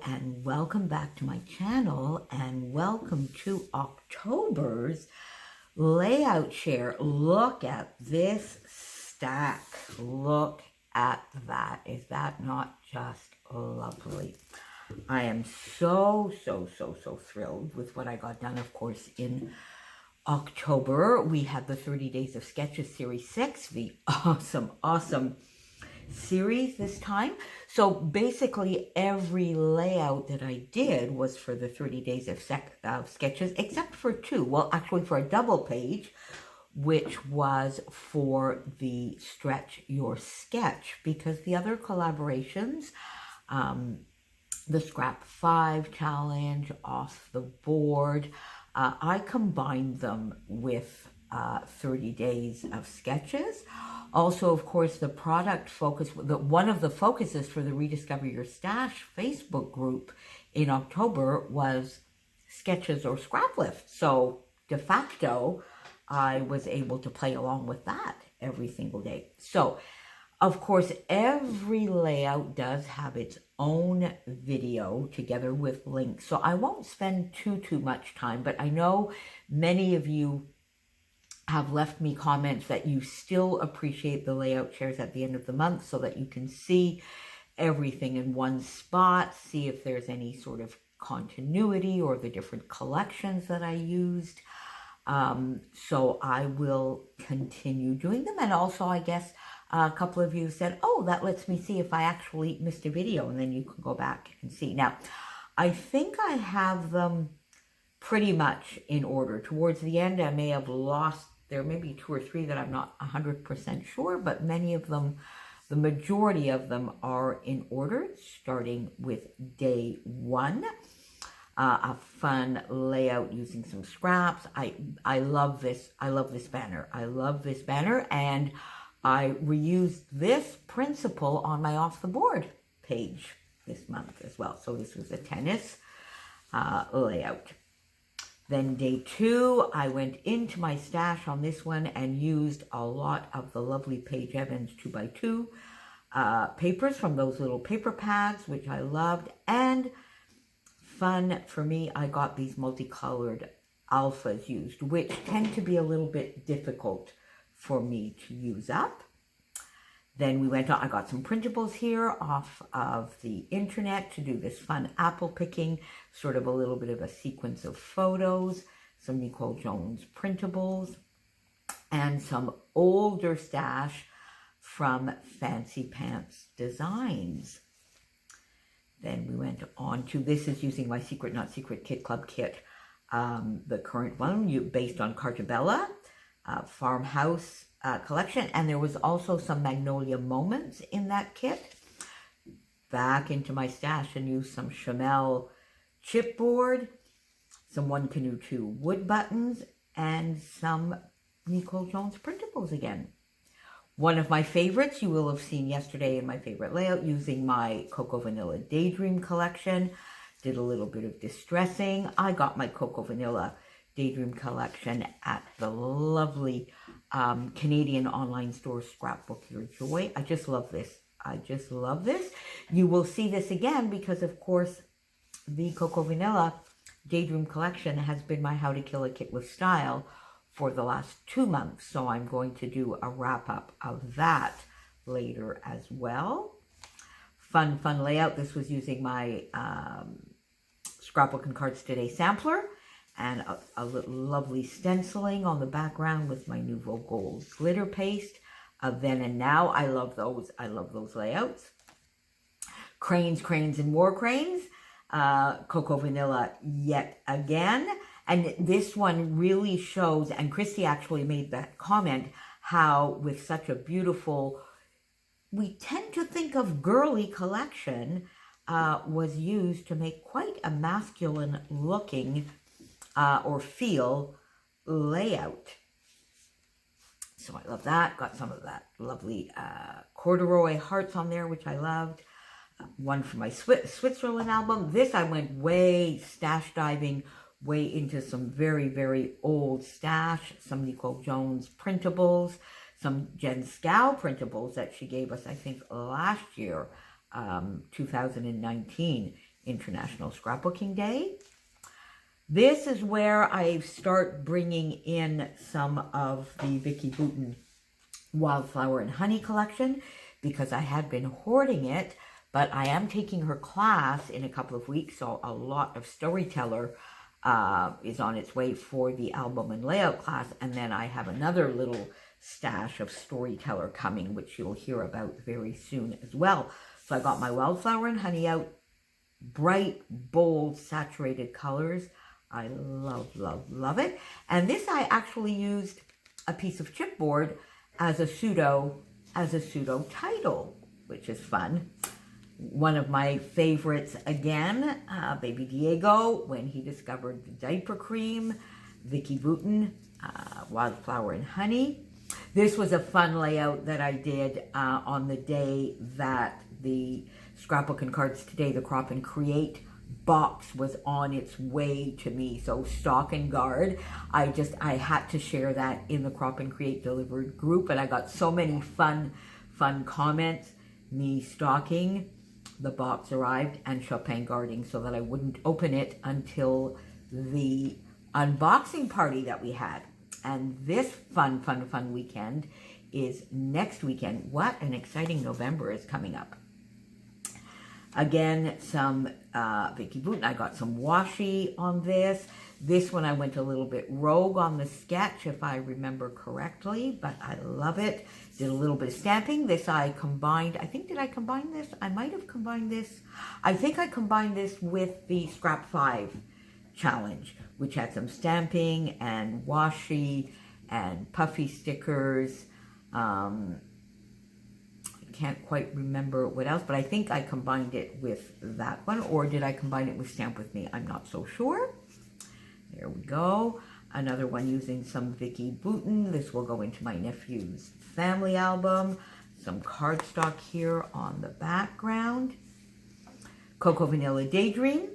and welcome back to my channel, and welcome to October's layout share. Look at this stack. Look at that. Is that not just lovely? I am so thrilled with what I got done. Of course, in October, we had the 30 Days of Sketches Series 6, the awesome series this time. So basically every layout that I did was for the 30 Days of Sketches, except for two. Well, actually for a double page, which was for the Stretch Your Sketch, because the other collaborations, the Scrap 5 Challenge, Off the Board, I combined them with 30 Days of Sketches. Also, of course, the product focus, one of the focuses for the Rediscover Your Stash Facebook group in October was sketches or scrap lift. So de facto, I was able to play along with that every single day. So, of course, every layout does have its own video together with links. So I won't spend too much time, but I know many of you have left me comments that you still appreciate the layout shares at the end of the month so that you can see everything in one spot, see if there's any sort of continuity or the different collections that I used. So I will continue doing them. And also, I guess, a couple of you said, oh, that lets me see if I actually missed a video, and then you can go back and see. Now, I think I have them pretty much in order. Towards the end, I may have lost, there may be 2 or 3 that I'm not 100% sure, but many of them, the majority of them are in order, starting with day 1. A fun layout using some scraps. I love this. I love this banner. I love this banner, and I reused this principle on my Off the Board page this month as well. So this was a tennis layout. Then day 2, I went into my stash on this one and used a lot of the lovely Paige Evans 2x2 papers from those little paper pads, which I loved. And fun for me, I got these multicolored alphas used, which tend to be a little bit difficult for me to use up. Then we went on, I got some printables here off of the internet to do this fun apple picking, sort of a little bit of a sequence of photos, some Nicole Jones printables, and some older stash from Fancy Pants Designs. Then we went on to, this is using my Secret Not Secret Kit Club kit, the current one, based on Cartabella, Farmhouse collection, and there was also some Magnolia Moments in that kit. Back into my stash and used some Chamel chipboard, some One Canoe 2 wood buttons, and some Nicole Jones printables again. One of my favorites you will have seen yesterday in my favorite layout, using my Cocoa Vanilla Daydream collection. Did a little bit of distressing. I got my Cocoa Vanilla Daydream collection at the lovely Canadian online store Scrapbook Your Joy. I just love this. I just love this. You will see this again because, of course, the Cocoa Vanilla Daydream collection has been my How to Kill a Kit with Style for the last 2 months. So I'm going to do a wrap-up of that later as well. Fun layout. This was using my Scrapbook and Cards Today sampler, and a lovely stenciling on the background with my Nouveau Gold glitter paste. Then and Now, I love those. I love those layouts. Cranes, and More Cranes. Cocoa Vanilla yet again. And this one really shows, and Christy actually made that comment, how with such a beautiful, we tend to think of girly collection, was used to make quite a masculine looking or feel layout. So I love that. Got some of that lovely corduroy hearts on there, which I loved. One for my Switzerland album. This I went way stash diving, way into some very old stash. Some Nicole Jones printables, some Jen Scow printables that she gave us, I think, last year, 2019. International Scrapbooking Day. This is where I start bringing in some of the Vicki Boutin Wildflower and Honey collection because I had been hoarding it, but I am taking her class in a couple of weeks, so a lot of Storyteller is on its way for the album and layout class, and then I have another little stash of Storyteller coming, which you'll hear about very soon as well. So I got my Wildflower and Honey out, bright, bold, saturated colors. I love, love, love it. And this I actually used a piece of chipboard as a pseudo title, which is fun. One of my favorites again, Baby Diego, when he discovered the diaper cream, Vicki Boutin, Wildflower and Honey. This was a fun layout that I did on the day that the Scrapbook and Cards Today, the Crop and Create box was on its way to me. So stock and guard, I had to share that in the Crop and Create delivered group, and I got so many fun comments. Me stocking, the box arrived, and Chopin guarding so that I wouldn't open it until the unboxing party that we had. And this fun weekend is next weekend. What an exciting November is coming up. Again, some Vicki Boutin. I got some washi on this. This one I went a little bit rogue on the sketch, if I remember correctly, but I love it. Did a little bit of stamping. This I combined. I think, did I combine this? I might have combined this. I think I combined this with the Scrap 5 challenge, which had some stamping and washi and puffy stickers. Can't quite remember what else, but I think I combined it with that one, or did I combine it with Stamp With Me? I'm not so sure. There we go. Another one using some Vicki Boutin. This will go into my nephew's family album. Some cardstock here on the background. Cocoa Vanilla Daydream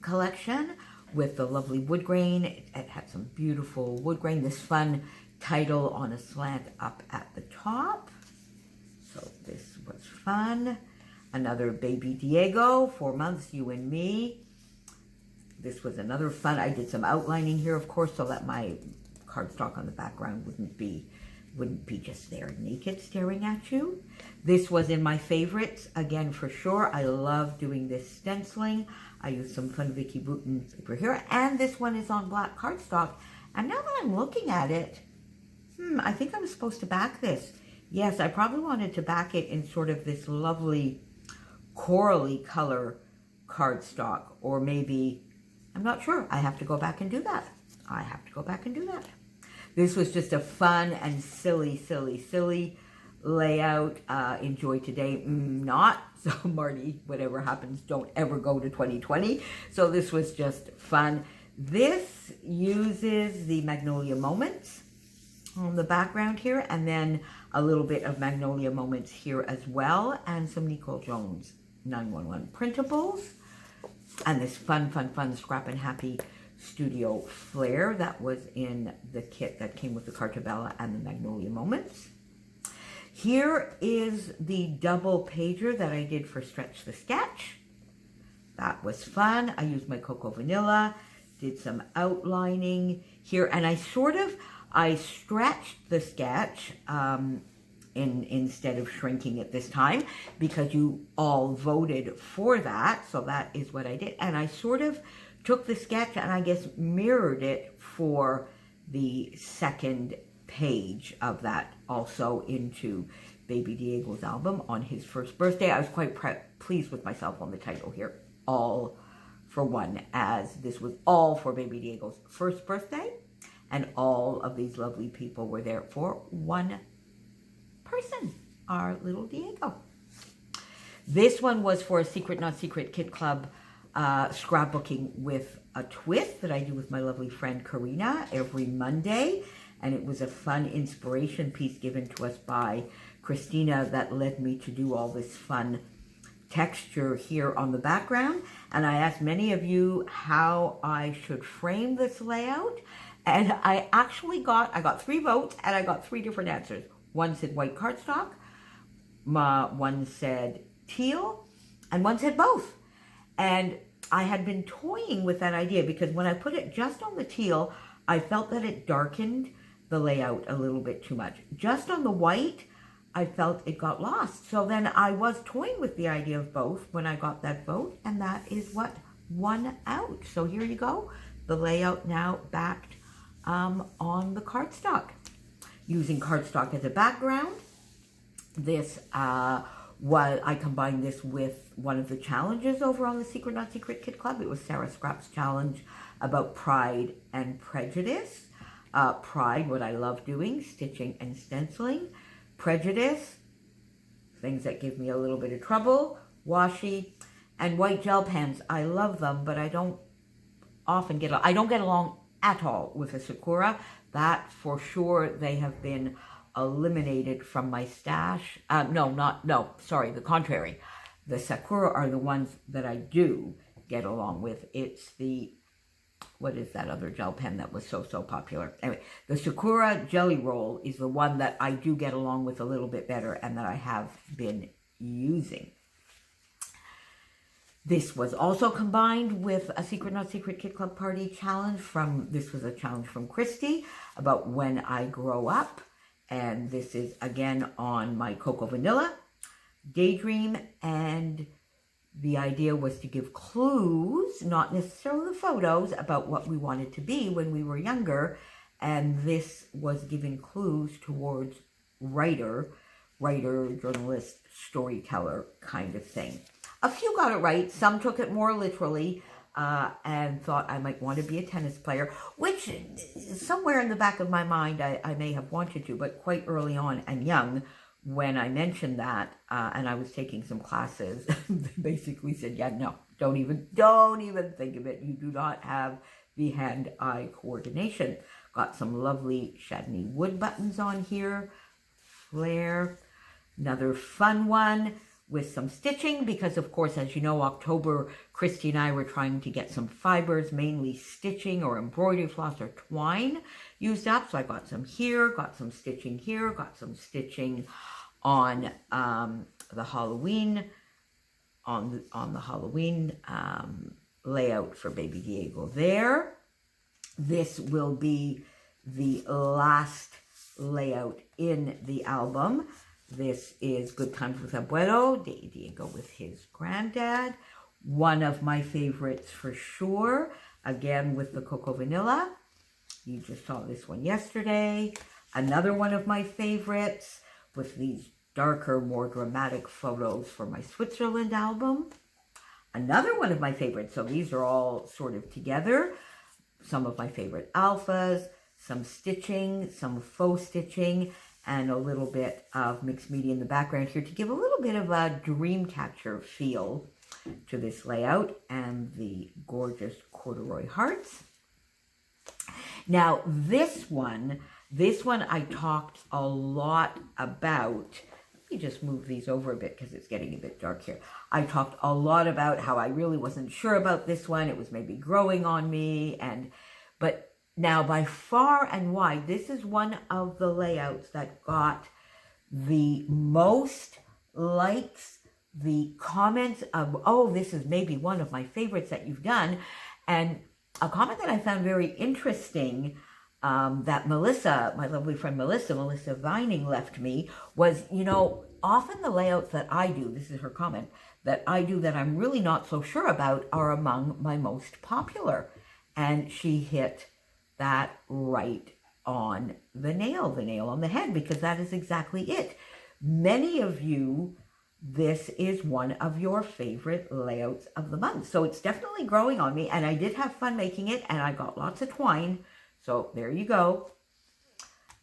collection with the lovely wood grain. It had some beautiful wood grain. This fun title on a slant up at the top. So this was fun. Another Baby Diego, 4 months, you and me. This was another fun. I did some outlining here, of course, so that my cardstock on the background wouldn't be just there naked staring at you. This was in my favorites, again, for sure. I love doing this stenciling. I used some fun Vicki Boutin paper here, and this one is on black cardstock. And now that I'm looking at it, I think I'm supposed to back this. Yes, I probably wanted to back it in sort of this lovely corally color cardstock, or maybe, I'm not sure. I have to go back and do that. This was just a fun and silly layout. Enjoy today, not. So Marty, whatever happens, don't ever go to 2020. So this was just fun. This uses the Magnolia Moments on the background here, and then a little bit of Magnolia Moments here as well, and some Nicole Jones 911 printables, and this fun Scrap and Happy Studio Flair that was in the kit that came with the Cartabella and the Magnolia Moments. Here is the double pager that I did for Stretch the Sketch. That was fun. I used my Cocoa Vanilla, did some outlining here, and I stretched the sketch instead of shrinking it this time, because you all voted for that. So that is what I did. And I sort of took the sketch and I guess mirrored it for the second page of that, also into Baby Diego's album on his first birthday. I was quite pleased with myself on the title here, All for One, as this was all for Baby Diego's first birthday. And all of these lovely people were there for one person, our little Diego. This one was for a Secret Not Secret Kit Club scrapbooking with a twist that I do with my lovely friend Karina every Monday. And it was a fun inspiration piece given to us by Christina that led me to do all this fun texture here on the background. And I asked many of you how I should frame this layout. And I actually got 3 votes, and I got 3 different answers. One said white cardstock, one said teal, and one said both. And I had been toying with that idea because when I put it just on the teal, I felt that it darkened the layout a little bit too much. Just on the white, I felt it got lost. So then I was toying with the idea of both when I got that vote, and that is what won out. So here you go, the layout now backed on the cardstock. Using cardstock as a background, this I combined this with one of the challenges over on the Secret Not Secret Kit Club. It was Sarah Scrapp's challenge about Pride and Prejudice. Pride, what I love doing, stitching and stenciling. Prejudice, things that give me a little bit of trouble, washi, and white gel pens. I love them, but I don't get along at all with a Sakura. That for sure, they have been eliminated from my stash. The contrary. The Sakura are the ones that I do get along with. It's the, what is that other gel pen that was so popular? Anyway, the Sakura Jelly Roll is the one that I do get along with a little bit better and that I have been using. This was also combined with a Secret Not Secret Kit Club Party challenge this was a challenge from Christy about when I grow up. And this is again on my Cocoa Vanilla Daydream. And the idea was to give clues, not necessarily the photos, about what we wanted to be when we were younger. And this was giving clues towards writer, journalist, storyteller kind of thing. A few got it right. Some took it more literally and thought I might want to be a tennis player, which somewhere in the back of my mind I may have wanted to, but quite early on and young, when I mentioned that and I was taking some classes, they basically said, yeah, no, don't even think of it. You do not have the hand-eye coordination. Got some lovely Chardonnay wood buttons on here. Flare. Another fun one with some stitching because, of course, as you know, October, Christy and I were trying to get some fibers, mainly stitching or embroidery floss or twine used up. So I got some here, got some stitching here, got some stitching on the Halloween, on the Halloween layout for Baby Diego there. This will be the last layout in the album. This is Good Times with Abuelo, Diego with his granddad. One of my favorites for sure, again with the Cocoa Vanilla. You just saw this one yesterday. Another one of my favorites with these darker, more dramatic photos for my Switzerland album. Another one of my favorites, so these are all sort of together. Some of my favorite alphas, some stitching, some faux stitching, and a little bit of mixed media in the background here to give a little bit of a Dreamcatcher feel to this layout, and the gorgeous corduroy hearts. Now, this one I talked a lot about. Let me just move these over a bit because it's getting a bit dark here. I talked a lot about how I really wasn't sure about this one. It was maybe growing on me, but now, by far and wide, this is one of the layouts that got the most likes, the comments of, oh, this is maybe one of my favorites that you've done. And a comment that I found very interesting that Melissa, my lovely friend Melissa Vining left me was, you know, often the layouts that I do, this is her comment, that I do that I'm really not so sure about are among my most popular. And she hit that right on the nail on the head, because that is exactly it. Many of you, this is one of your favorite layouts of the month. So it's definitely growing on me, and I did have fun making it, and I got lots of twine. So there you go.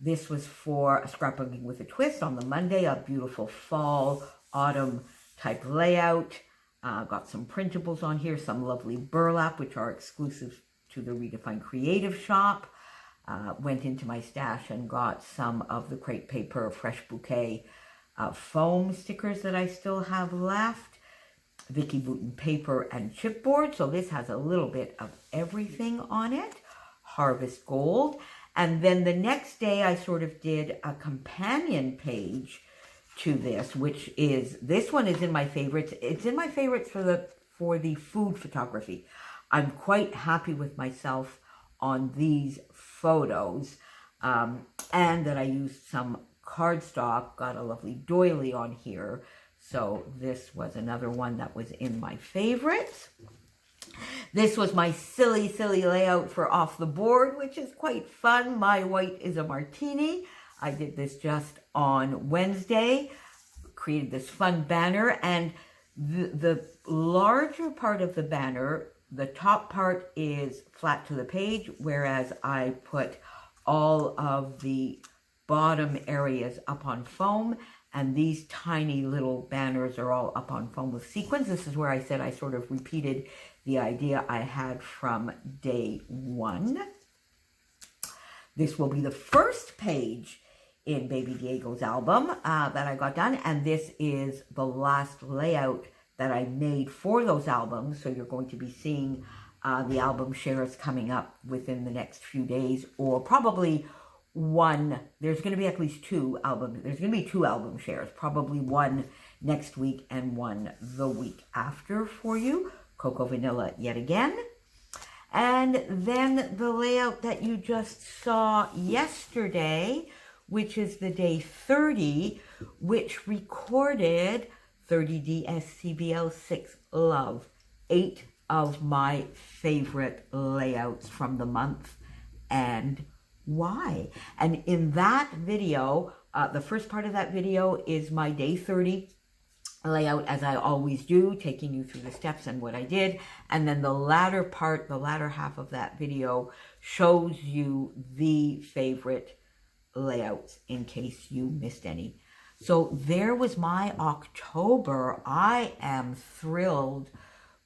This was for a Scrapbooking with a Twist on the Monday, a beautiful fall, autumn type layout. Got some printables on here, some lovely burlap, which are exclusive to the Redefined Creative shop. Went into my stash and got some of the Crate Paper Fresh Bouquet foam stickers that I still have left. Vicky Bouton paper and chipboard. So this has a little bit of everything on it. Harvest Gold. And then the next day I sort of did a companion page to this, which is, this one is in my favorites. It's in my favorites for for the food photography. I'm quite happy with myself on these photos, and that I used some cardstock, got a lovely doily on here. So this was another one that was in my favorites. This was my silly layout for Off the Board, which is quite fun. My white is a martini. I did this just on Wednesday, created this fun banner, and the larger part of the banner, the top part is flat to the page, whereas I put all of the bottom areas up on foam, and these tiny little banners are all up on foam with sequins. This is where I said I sort of repeated the idea I had from day one. This will be the first page in Baby Diego's album that I got done, and this is the last layout that I made for those albums. So you're going to be seeing the album shares coming up within the next few days, or probably one. There's going to be at least two album. There's going to be 2 album shares, probably one next week and one the week after for you. Cocoa Vanilla yet again. And then the layout that you just saw yesterday, which is the day 30, which recorded 30DSCBL6 Love, 8 of my favorite layouts from the month, and why. And in that video, the first part of that video is my day 30 layout, as I always do, taking you through the steps and what I did. And then the latter part, the latter half of that video, shows you the favorite layouts in case you missed any. So there was my October. I am thrilled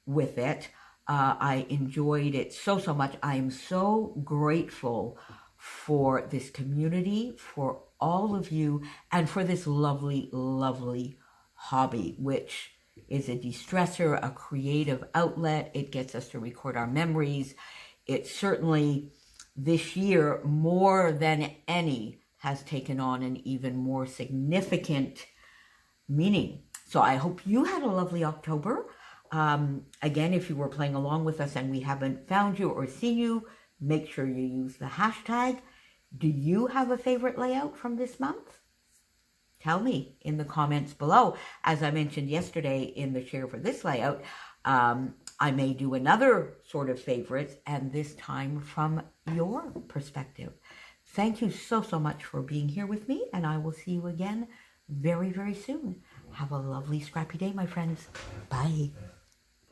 with it. I enjoyed it so much. I am so grateful for this community, for all of you, and for this lovely hobby, which is a de-stressor, a creative outlet. It gets us to record our memories. It certainly, this year, more than any, has taken on an even more significant meaning. So I hope you had a lovely October. Again, if you were playing along with us and we haven't found you or seen you, make sure you use the hashtag. Do you have a favorite layout from this month? Tell me in the comments below. As I mentioned yesterday in the share for this layout, I may do another sort of favorites, and this time from your perspective. Thank you so much for being here with me, and I will see you again very soon. Have a lovely scrappy day, my friends. Bye.